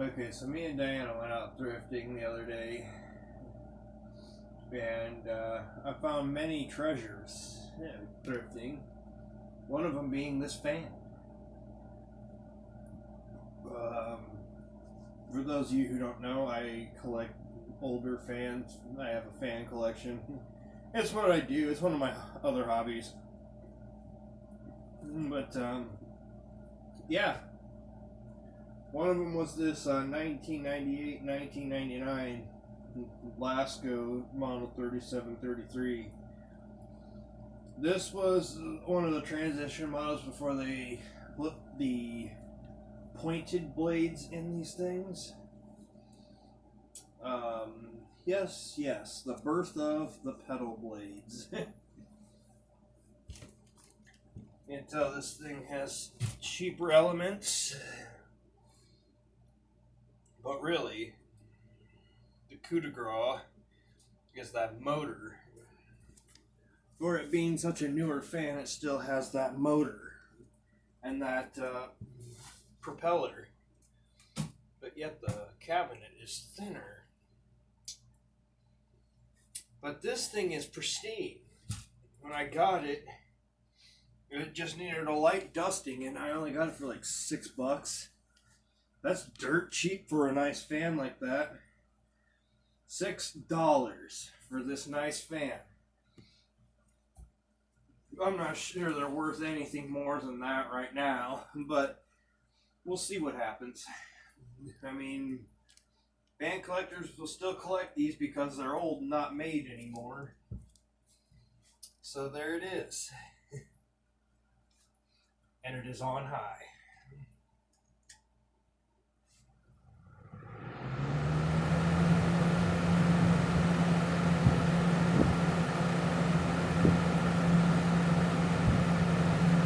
Okay, so me and Diana went out thrifting the other day, and I found many treasures thrifting. One of them being this fan. For those of you who don't know, I collect older fans. I have a fan collection. It's what I do. It's one of my other hobbies. But yeah, one of them was this 1998-1999 Lasko Model 3733. This was one of the transition models before they put the pointed blades in these things. Yes, the birth of the pedal blades. You can tell this thing has cheaper elements, but really, the coup de grace is that motor. For it being such a newer fan, it still has that motor and that propeller, but yet the cabinet is thinner. But this thing is pristine. When I got it, it just needed a light dusting, and I only got it for like $6. That's dirt cheap for a nice fan like that. $6 for this nice fan. I'm not sure they're worth anything more than that right now, but we'll see what happens. I mean, fan collectors will still collect these because they're old and not made anymore. So there it is. And it is on high.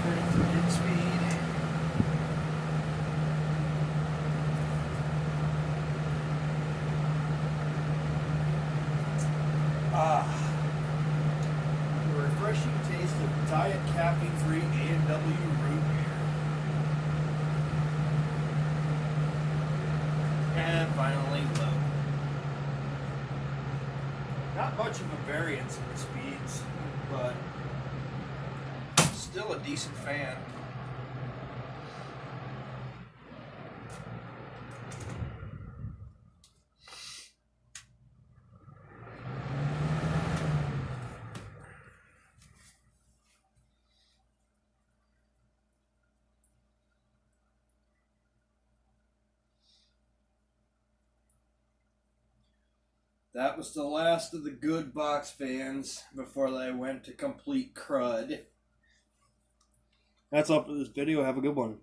Turning to mid speed. The refreshing taste of diet caffeine-free A&W root beer. And finally, low. Not much of a variance in the speeds, but still a decent fan. That was the last of the good box fans before they went to complete crud. That's all for this video. Have a good one.